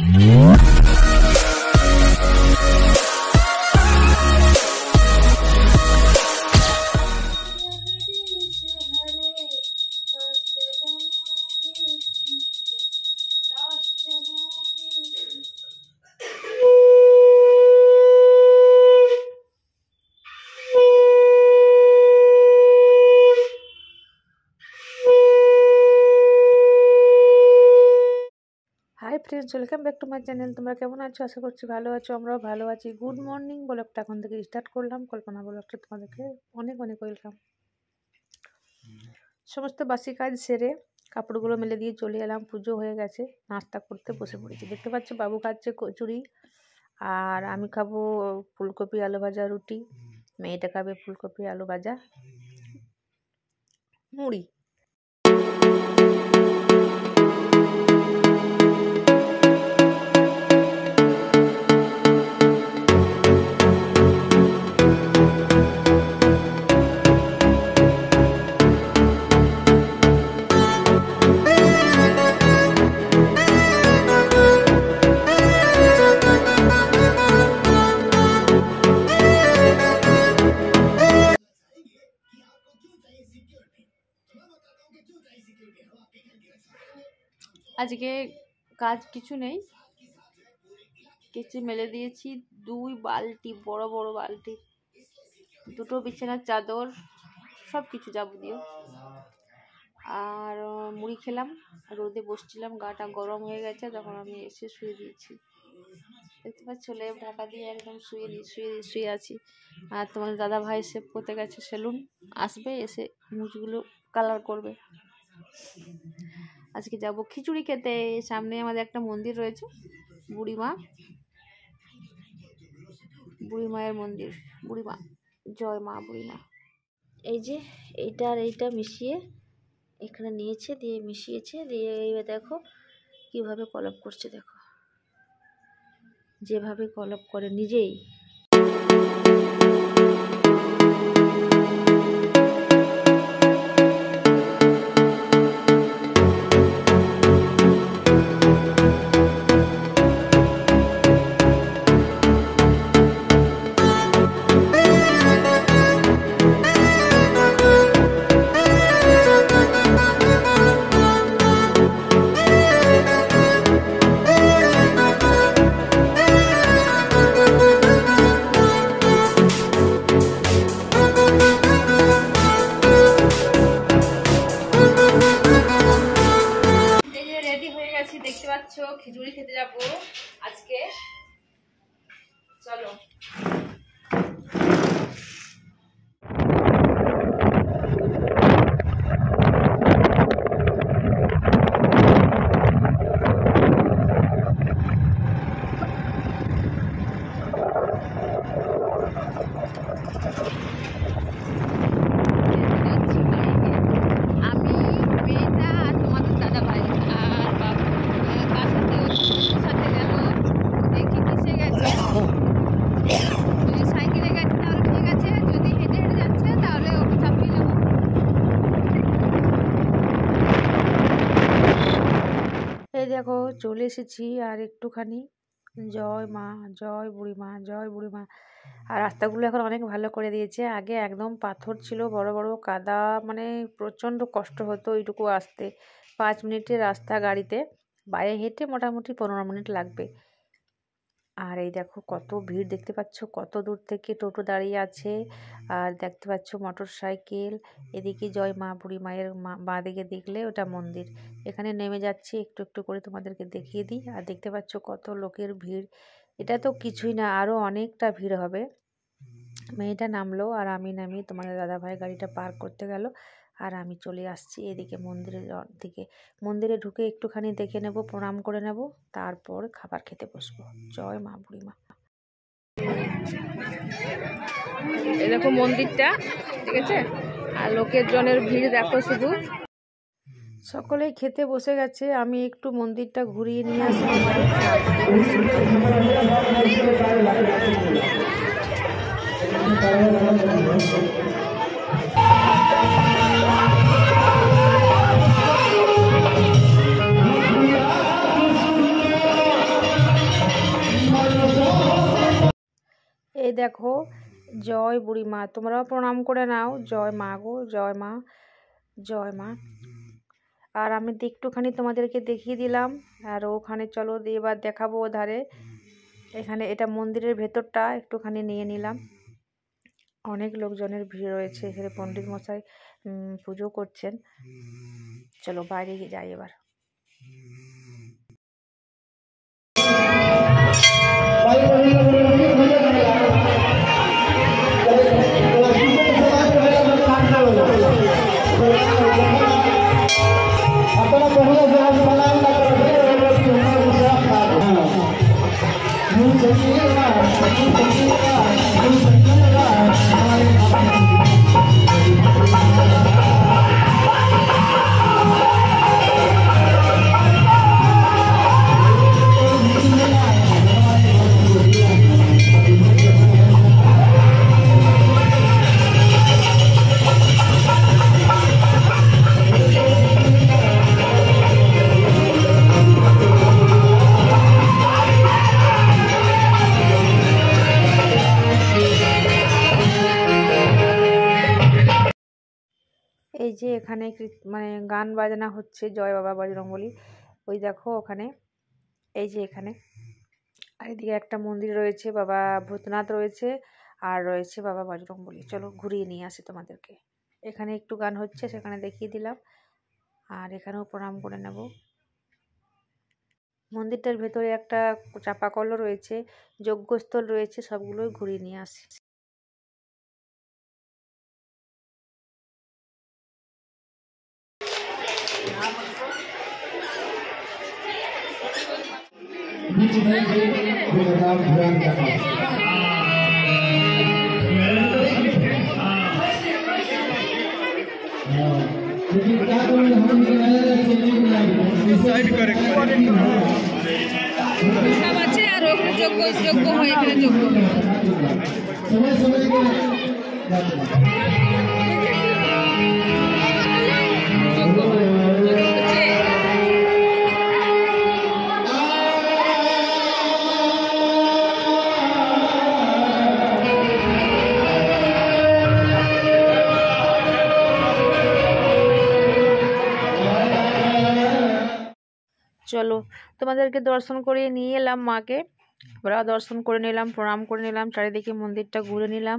Hi friends, welcome back to my channel. তোমরা কেমন আছো? আশা করছি ভালো আছো। আমরাও ভালো আছি। গুড মর্নিং ব্লগটা এখন থেকে স্টার্ট করলাম। কল্পনা ব্লগটা তোমাদেরকে অনেক অনেক ওয়েলকাম। সমস্ত বাসি কাজ সেরে কাপড়গুলো মেলে দিয়ে চলে এলাম। পুজো হয়ে গেছে, নাস্তা করতে বসে পড়েছি। দেখতে পাচ্ছ বাবু খাচ্ছে কচুরি, আর আমি খাবো ফুলকপি আলু ভাজা রুটি, মেয়েটা খাবে ফুলকপি আলু ভাজা মুড়ি। আজকে কাজ কিছু নেই, কেচে মেলে দিয়েছি। 2 বালতি, বড় বড় বালতি, 2টো বিছানার চাদর, সব কিছু যাবতীয়। আর মুড়ি খেলাম, রোদে বসছিলাম, গাটা গরম হয়ে গেছে, তখন আমি এসে শুয়ে দিয়েছি। দেখতে পাচ্ছ লেপ ঢাকা দিয়ে একদম শুয়ে আছি। আর তোমাদের দাদা ভাই সেভ করতে গেছে সেলুন, আসবে, এসে মুছগুলো কালার করবে। আজকে যাব খিচুড়ি খেতে। সামনে আমাদের একটা মন্দির রয়েছে, বুড়িমা, বুড়ি মায়ের মন্দির, বুড়িমা, জয় মা বুড়িমা। এই যে এইটা আর এইটা মিশিয়ে এখানে নিয়েছে, দিয়ে মিশিয়েছে, দিয়ে এইবার দেখো কিভাবে কলপ করছে। দেখো যেভাবে কলপ করে নিজেই। দেখতে পাচ্ছ খিচুড়ি খেতে যাবো আজকে, চলো। এই দেখো চলে এসেছি, আর একটুখানি। জয় মা, জয় বুড়িমা, জয় বুড়িমা। আর রাস্তাগুলো এখন অনেক ভালো করে দিয়েছে। আগে একদম পাথর ছিল, বড় বড় কাদা, মানে প্রচণ্ড কষ্ট হতো এইটুকু আসতে। 5 মিনিটের রাস্তা গাড়িতে, বাইরে হেঁটে মোটামুটি 15 মিনিট লাগবে। আর এই দেখো কত ভিড়, দেখতে পাচ্ছ কত দূর থেকে টোটো দাঁড়িয়ে আছে, আর দেখতে পাচ্ছ মোটর সাইকেল। এদিকে জয় মা বুড়ি মায়ের বাঁ দিকে দেখলে ওটা মন্দির। এখানে নেমে যাচ্ছি, একটু একটু করে তোমাদেরকে দেখিয়ে দিই। আর দেখতে পাচ্ছ কত লোকের ভিড়। এটা তো কিছুই না, আরও অনেকটা ভিড় হবে। মেয়েটা নামলো আর আমি নামি, তোমাদের দাদাভাই গাড়িটা পার্ক করতে গেল, আর আমি চলে আসছি এদিকে মন্দিরের দিকে। মন্দিরে ঢুকে একটুখানি দেখে নেব, প্রণাম করে নেব, তারপর খাবার খেতে বসবো। জয় মা বুড়িমা। এই দেখো মন্দিরটা, ঠিক আছে, আর লোকের জনের ভিড় দেখো শুধু। সকলেই খেতে বসে গেছে, আমি একটু মন্দিরটা ঘুরিয়ে নিয়ে আসি। দেখো জয় বুড়ি মা, তোমরাও প্রণাম করে নাও। জয় মা গো, জয় মা, জয় মা। আর আমি তো একটুখানি তোমাদেরকে দেখিয়ে দিলাম, আর ওখানে চলো এবার দেখাবো ওধারে। এখানে এটা মন্দিরের ভেতরটা একটুখানি নিয়ে নিলাম। অনেক লোকজনের ভিড় রয়েছে, এখানে পণ্ডিত মশাই পুজো করছেন। চলো বাইরে গিয়ে যাই এবার। এই যে এখানে মানে গান বাজনা হচ্ছে, জয় বাবা বজরংবলী। ওই দেখো ওখানে, এই যে এখানে, আর এদিকে একটা মন্দির রয়েছে, বাবা ভূতনাথ রয়েছে, আর রয়েছে বাবা বজরংবলী। চলো ঘুরিয়ে নিয়ে আসি তোমাদেরকে। এখানে একটু গান হচ্ছে, সেখানে দেখিয়ে দিলাম, আর এখানেও প্রণাম করে নেব। মন্দিরটার ভেতরে একটা চাপাকলও রয়েছে, যজ্ঞস্থল রয়েছে, সবগুলোই ঘুরিয়ে নিয়ে আসি। সব আছে, আর যোগ্য যোগ্য হয় এখানে যোগ্য। চলো তোমাদেরকে দর্শন করিয়ে নিয়ে এলাম মাকে। ওরা দর্শন করে নিলাম, প্রণাম করে নিলাম, চারিদিকে মন্দিরটা ঘুরে নিলাম,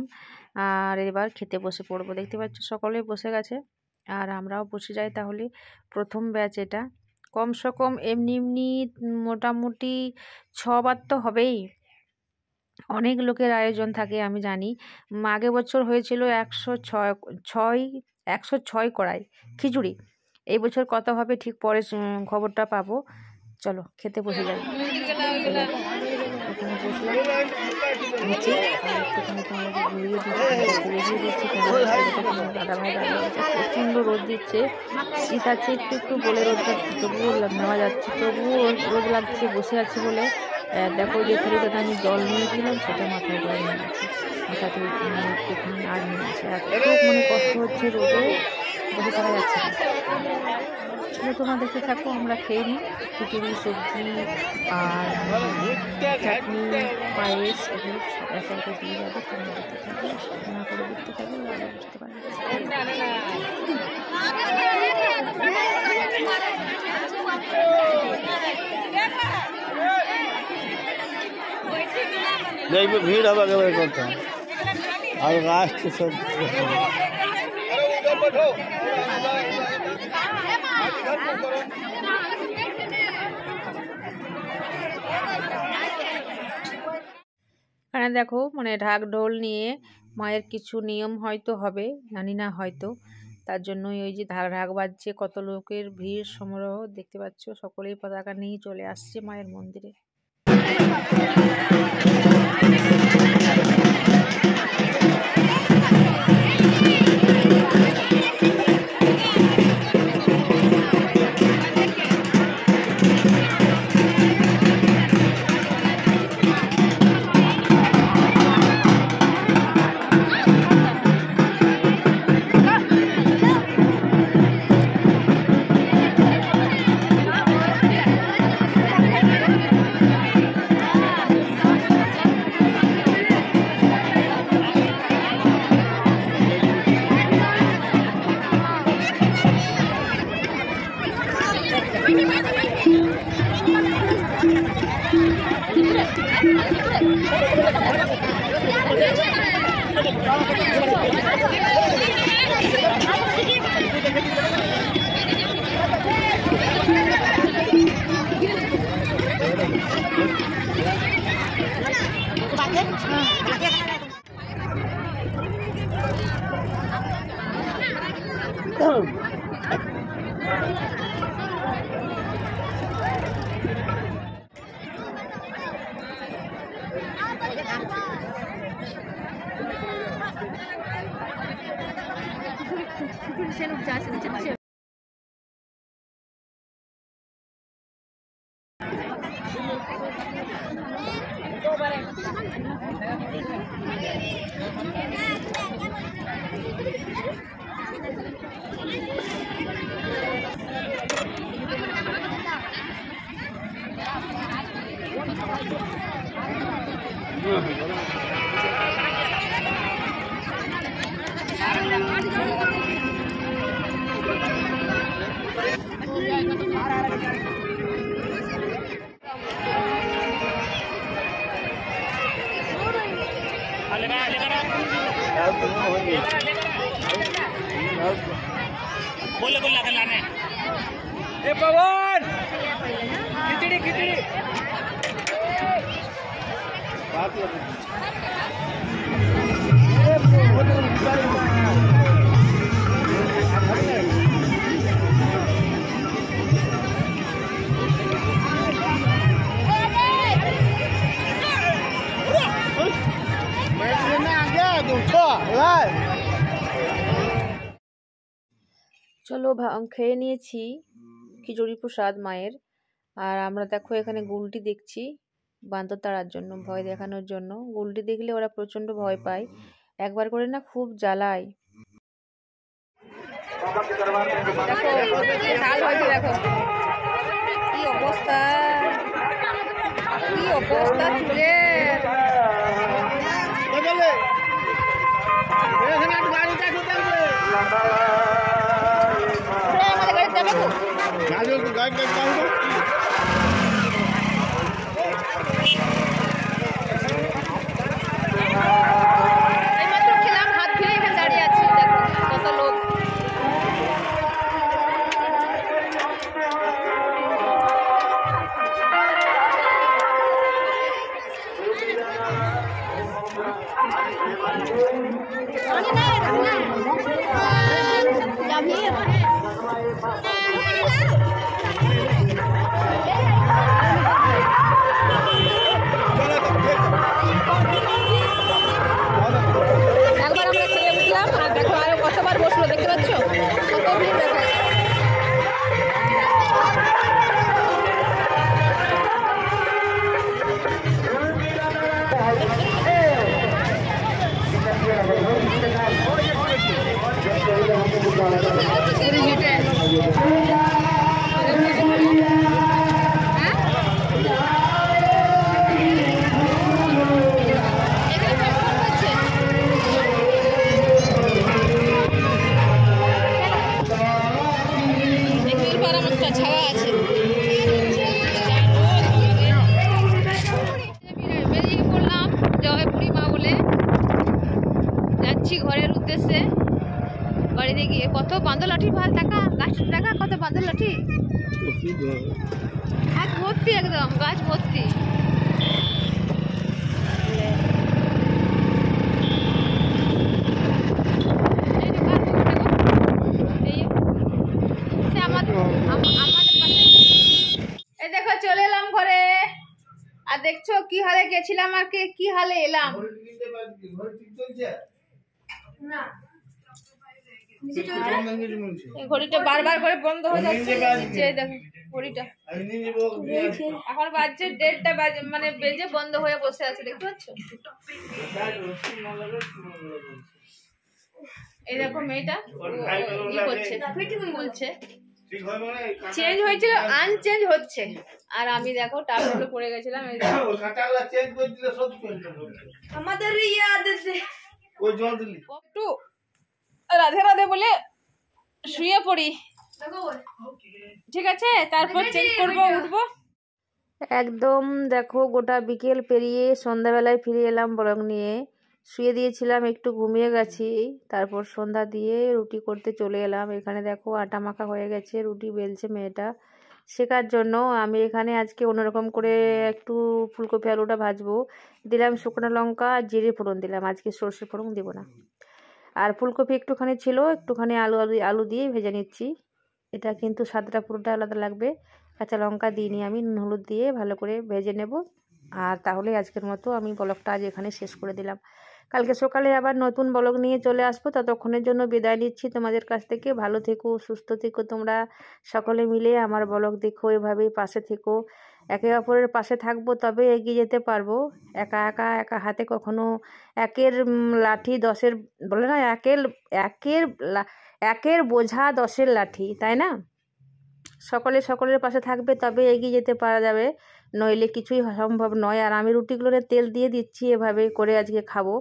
আর এবার খেতে বসে পড়বো। দেখতে পাচ্ছ সকলেই বসে গেছে, আর আমরাও বসে যাই। তাহলে প্রথম ব্যাচ এটা, কমসে কম এমনি এমনি মোটামুটি 6 বার তো হবেই। অনেক লোকের আয়োজন থাকে আমি জানি। আগের বছর হয়েছিল 106 কড়াই খিচুড়ি। এই বছর কত হবে ঠিক পরে খবরটা পাবো। চলো খেতে বসে যাই। এখানে বসলাম নিচে, আর একটুখানি তোমাদেরকে ঘুরিয়ে দিচ্ছি। দাদাভাই দাঁড়িয়ে আছে, প্রচণ্ড রোদ দিচ্ছে, শীত আছে একটু একটু বলে রোদটা তবুও নেওয়া যাচ্ছে, তবুও রোদ লাগছে। বসে আছি বলে দেখো যে থলিটাতে আমি জল নিয়েছিলাম সেটা মাথায় করে নিয়ে আছি, মাথাতে একটুখানি আর নিয়ে আছে। এত মানে কষ্ট হচ্ছে, রোদে বসে থাকা যাচ্ছে না। চলো তোমরা দেখতে থাকো, আমরা খেয়ে নিই। খিচুড়ি, সবজি আর চাটনি, পায়েস, এগুলো একে একে দিয়ে যাবে। তোমরা দেখতে থাকো, না করে দেখতে থাকো, আরও বুঝতে পারবে। দেখবে ভিড় হবে একেবারে করতাম, আর রাষ্ট্র সব এখানে দেখো মানে ঢাক ঢোল নিয়ে মায়ের কিছু নিয়ম হয়তো হবে, জানি না, হয়তো তার জন্যই ওই যে ঢাক বাজছে, কত লোকের ভিড় সমারোহ দেখতে পাচ্ছ। সকলেই পতাকা নিয়ে চলে আসছে মায়ের মন্দিরে। बोले बोल लगा लाने ए पवन खिचड़ी खिचड़ी চলো খেয়ে নিয়েছি খিচুড়ি প্রসাদ মায়ের। আর আমরা দেখো এখানে গুলটি দেখছি বান্দর তাড়ার জন্য, ভয় দেখানোর জন্য। গুলটি দেখলে ওরা প্রচন্ড ভয় পায়, একবার করে না খুব জ্বালায়। দেখো কি অবস্থা, কি অবস্থা চুলের। খেলাম হাত ধুয়ে এখানে দাঁড়িয়ে আছি, দেখো কত লোক। একবার আমরা খেয়ে উঠলাম আর দেখো আরো কতবার বসলো, দেখতে পাচ্ছ কত ভিড় দেখো। ঘরের উদ্দেশ্যে বাড়িতে গিয়ে কত বান্দর লাঠি ভাল টাকা, গাছের টাকা কত বান্দর লাঠি, হাত ভর্তি একদম গাছ ভর্তি। এই দেখো চলে এলাম ঘরে, আর দেখছো কি হালে গেছিলাম আর কি হালে এলাম। ঘড়িটা বারবার করে বন্ধ হয়ে যাচ্ছে, দেখো ঘড়িটা এখন বাজছে 1:30টা বাজে, মানে বেজে বন্ধ হয়ে বসে আছে, দেখতে পাচ্ছ। এই দেখো মেয়েটা কি করছে, বলছে চেঞ্জ হয়েছিল আনচেঞ্জ হচ্ছে, আর আমি দেখো টাওয়ালে পড়ে গেছিলাম। এই দেখো আমাদের একটু রাধে রাধে বলে শুয়ে পড়ি, ঠিক আছে, তারপর চেঞ্জ করবো, উঠবো। একদম দেখো গোটা বিকেল পেরিয়ে সন্ধ্যাবেলায় ফিরে এলাম ব্লগ নিয়ে। শুয়ে দিয়েছিলাম, একটু ঘুমিয়ে গেছি, তারপর সন্ধ্যা দিয়ে রুটি করতে চলে এলাম। এখানে দেখো আটা মাখা হয়ে গেছে, রুটি বেলছে মেয়েটা শেখার জন্য। আমি এখানে আজকে অন্যরকম করে একটু ফুলকপি আলুটা ভাজবো। দিলাম শুকনো লঙ্কা আর জিরে ফোড়ন দিলাম, আজকে সর্ষে ফোড়ন দিব না। আর ফুলকপি একটুখানি ছিল, একটুখানি আলু আলু আলু দিয়ে ভেজে নিচ্ছি। এটা কিন্তু স্বাদটা পুরোটা আলাদা লাগবে। কাঁচা লঙ্কা দিইনি আমি, নুন হলুদ দিয়ে ভালো করে ভেজে নেব। আর তাহলে আজকের মতো আমি ব্লগটা আজ এখানে শেষ করে দিলাম। কালকে সকালে আবার নতুন ব্লগ নিয়ে চলে আসবো। ততক্ষণের জন্য বিদায় নিচ্ছি তোমাদের কাছ থেকে। ভালো থেকো, সুস্থ থেকো, তোমরা সকলে মিলে আমার ব্লগ দেখো, এভাবেই পাশে থেকো। একে অপরের পাশে থাকবো, তবে এগিয়ে যেতে পারবো। একা একা একা হাতে কখনো একের লাঠি দশের, বলে না, একের একের বোঝা দশের লাঠি, তাই না? সকলে সকলের পাশে থাকবে, তবে এগিয়ে যেতে পারা যাবে, নইলে কিছুই সম্ভব নয়। আর আমি রুটিগুলোতে তেল দিয়ে দিচ্ছি, এভাবে করে আজকে খাবো,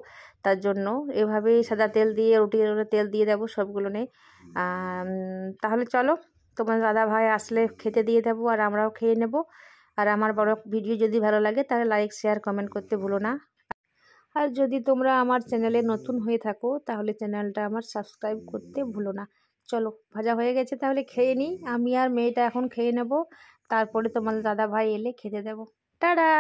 তার জন্য এভাবেই সাদা তেল দিয়ে রুটিগুলোতে তেল দিয়ে দেবো সবগুলোনে। তাহলে চলো, তোমার দাদা ভাই আসলে খেতে দিয়ে দেবো, আর আমরাও খেয়ে নেব। আর আমার বড় ভিডিও যদি ভালো লাগে তাহলে লাইক শেয়ার কমেন্ট করতে ভুলো না। আর যদি তোমরা আমার চ্যানেলে নতুন হয়ে থাকো তাহলে চ্যানেলটা আমার সাবস্ক্রাইব করতে ভুলো না। চলো, ভাজা হয়ে গেছে, তাহলে খেয়ে নিই। আমি আর মেয়েটা এখন খেয়ে নেব, তারপরে তোমার দাদা ভাই এলে খেতে দেবো। টাটা।